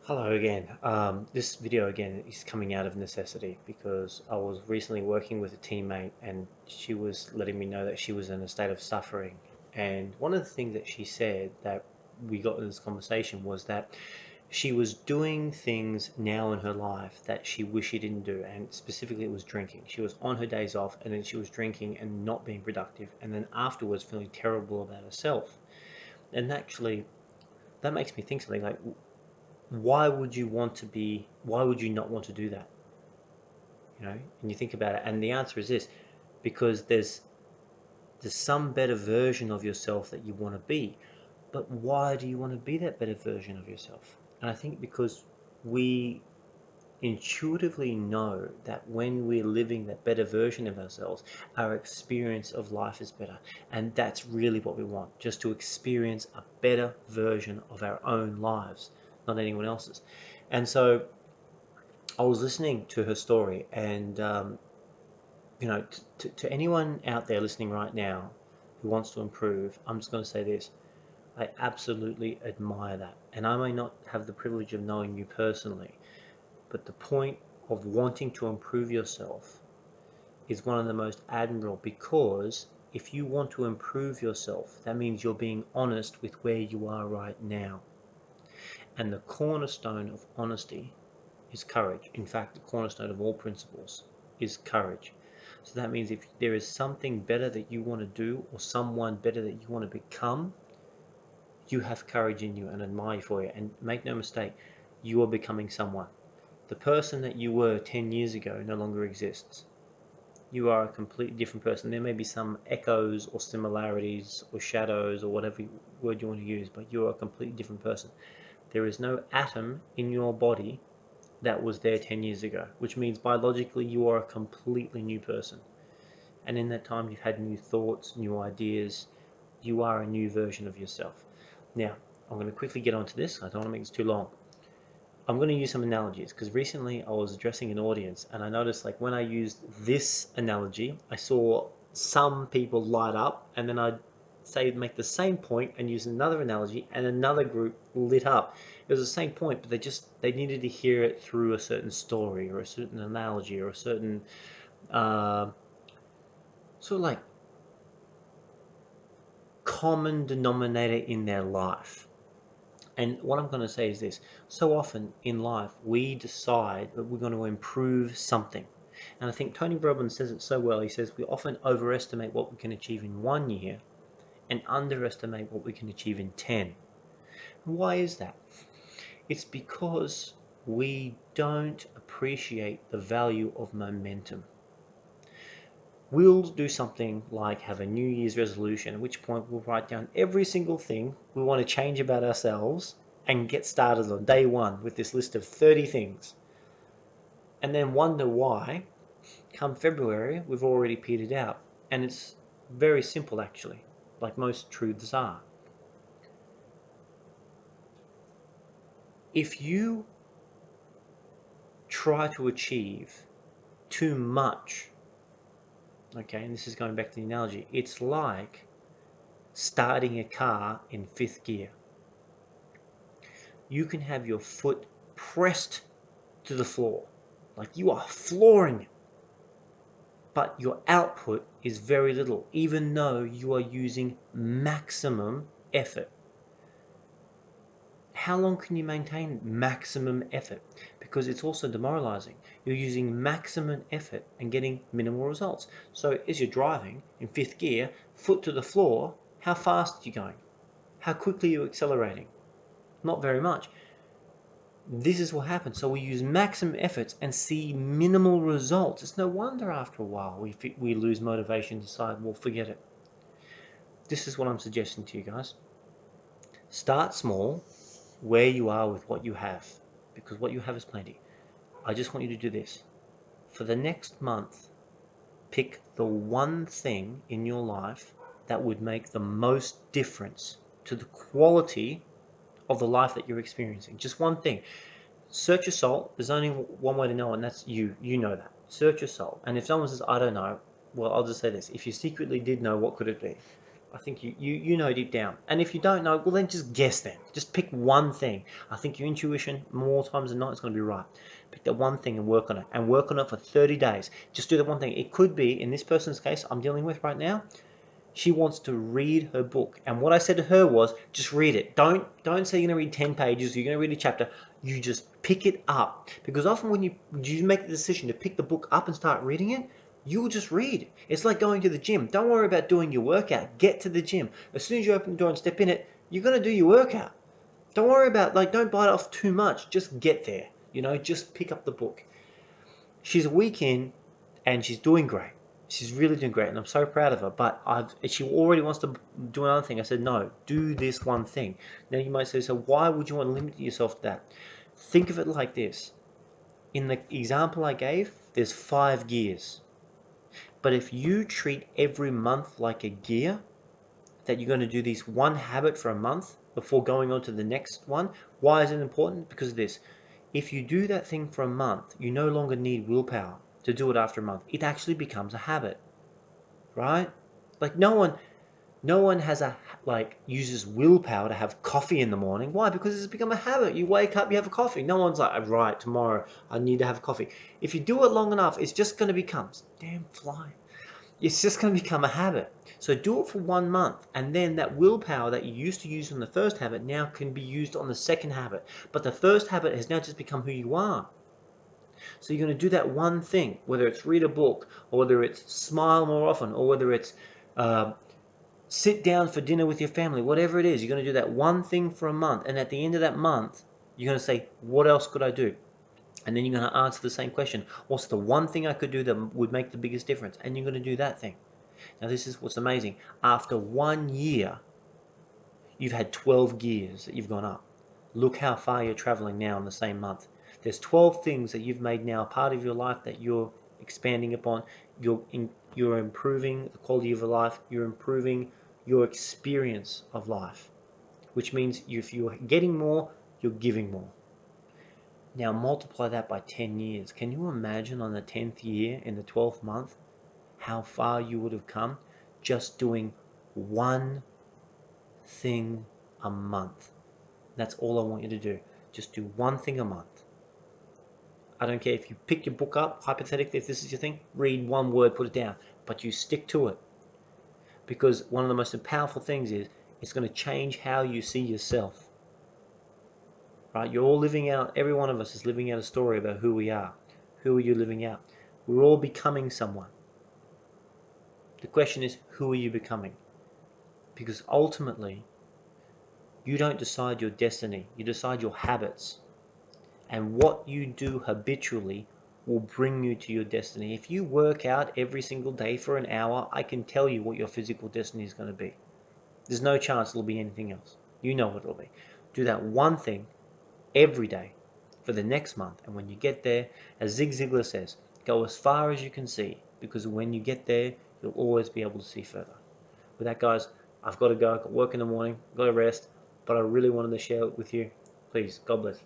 Hello again. This video again is coming out of necessity because I was recently working with a teammate and she was letting me know that she was in a state of suffering. And one of the things that she said that we got in this conversation was that she was doing things now in her life that she wished she didn't do, and specifically it was drinking. She was on her days off and then she was drinking and not being productive, and then afterwards feeling terrible about herself. And actually, that makes me think something like, why would you not want to do that? And you think about it, and the answer is this: because there's some better version of yourself that you want to be. But why do you want to be that better version of yourself? And I think because we intuitively know that when we're living that better version of ourselves, our experience of life is better. And that's really what we want, just to experience a better version of our own lives, not anyone else's. And so I was listening to her story, and to anyone out there listening right now who wants to improve, I'm just going to say this: I absolutely admire that, and I may not have the privilege of knowing you personally, but the point of wanting to improve yourself is one of the most admirable, because if you want to improve yourself, that means you're being honest with where you are right now. And the cornerstone of honesty is courage. In fact, the cornerstone of all principles is courage. So that means if there is something better that you want to do or someone better that you want to become, you have courage in you, and admire you for it. And make no mistake, you are becoming someone. The person that you were 10 years ago no longer exists. You are a completely different person. There may be some echoes or similarities or shadows or whatever word you want to use, but you are a completely different person. There is no atom in your body that was there 10 years ago, which means biologically you are a completely new person. And in that time, you've had new thoughts, new ideas. You are a new version of yourself. Now, I'm going to quickly get onto this. I don't want to make this too long. I'm going to use some analogies because recently I was addressing an audience and I noticed, like, when I used this analogy, I saw some people light up, and then I'd say make the same point and use another analogy and another group lit up. It was the same point, but they needed to hear it through a certain story or a certain analogy or a certain uh, sort of like common denominator in their life. And what I'm going to say is this: so often in life, we decide that we're going to improve something. And I think Tony Robbins says it so well. He says we often overestimate what we can achieve in 1 year and underestimate what we can achieve in 10. Why is that? It's because we don't appreciate the value of momentum. We'll do something like have a New Year's resolution, at which point we'll write down every single thing we want to change about ourselves and get started on day one with this list of 30 things. And then wonder why, come February, we've already petered out. And it's very simple, actually, like most truths are. If you try to achieve too much, okay, and this is going back to the analogy, it's like starting a car in fifth gear. You can have your foot pressed to the floor, like you are flooring it, but your output is very little, even though you are using maximum effort. How long can you maintain maximum effort? Because it's also demoralizing. You're using maximum effort and getting minimal results. So as you're driving in fifth gear, foot to the floor, how fast are you going? How quickly are you accelerating? Not very much. This is what happens. So we use maximum efforts and see minimal results. It's no wonder after a while we lose motivation, decide, well, forget it. This is what I'm suggesting to you guys. Start small, where you are with what you have, because what you have is plenty. I just want you to do this. For the next month, pick the one thing in your life that would make the most difference to the quality of the life that you're experiencing. Just one thing. Search your soul. There's only one way to know, and that's you. You know that. Search your soul. And if someone says, I don't know, well, I'll just say this. If you secretly did know, what could it be? I think you know deep down. And if you don't know, well then just guess then. Just pick one thing. I think your intuition more times than not is going to be right. Pick that one thing and work on it. And work on it for 30 days. Just do that one thing. It could be, in this person's case I'm dealing with right now, she wants to read her book. And what I said to her was, just read it. Don't say you're going to read 10 pages, you're going to read a chapter. You just pick it up. Because often when you make the decision to pick the book up and start reading it, you will just read. It's like going to the gym. Don't worry about doing your workout. Get to the gym. As soon as you open the door and step in it, you're going to do your workout. Don't worry about, don't bite off too much. Just get there. Just pick up the book. She's a week in and she's doing great. She's really doing great, and I'm so proud of her. But she already wants to do another thing. I said, no, do this one thing. Now you might say, so why would you want to limit yourself to that? Think of it like this. In the example I gave, there's 5 gears. But if you treat every month like a gear, that you're going to do this one habit for a month before going on to the next one, why is it important? Because of this. If you do that thing for a month, you no longer need willpower to do it after a month. It actually becomes a habit, right? Like no one has uses willpower to have coffee in the morning. Why? Because it's become a habit. You wake up, you have a coffee. No one's like, right, tomorrow I need to have coffee. If you do it long enough, it's just going to become, damn fly. It's just going to become a habit. So do it for 1 month, and then that willpower that you used to use on the first habit now can be used on the second habit. But the first habit has now just become who you are. So you're going to do that one thing, whether it's read a book, or whether it's smile more often, or whether it's sit down for dinner with your family, whatever it is. You're going to do that one thing for a month, and at the end of that month, you're going to say, what else could I do? And then you're going to answer the same question. What's the one thing I could do that would make the biggest difference? And you're going to do that thing. Now this is what's amazing. After 1 year, you've had 12 gears that you've gone up. Look how far you're traveling now in the same month. There's 12 things that you've made now a part of your life that you're expanding upon. You're improving the quality of your life. You're improving your experience of life, which means if you're getting more, you're giving more. Now multiply that by 10 years. Can you imagine on the 10th year, in the 12th month, how far you would have come just doing one thing a month? That's all I want you to do. Just do one thing a month. I don't care if you pick your book up, hypothetically, if this is your thing, read one word, put it down, but you stick to it. Because one of the most powerful things is it's going to change how you see yourself. Right? You're all living out, every one of us is living out a story about who we are. Who are you living out? We're all becoming someone. The question is, who are you becoming? Because ultimately, you don't decide your destiny, you decide your habits. And what you do habitually will bring you to your destiny. If you work out every single day for an hour, I can tell you what your physical destiny is going to be. There's no chance it'll be anything else. You know what it'll be. Do that one thing every day for the next month. And when you get there, as Zig Ziglar says, go as far as you can see, because when you get there, you'll always be able to see further. With that, guys, I've got to go. I've got work in the morning, I've got to rest, but I really wanted to share it with you. Please, God bless.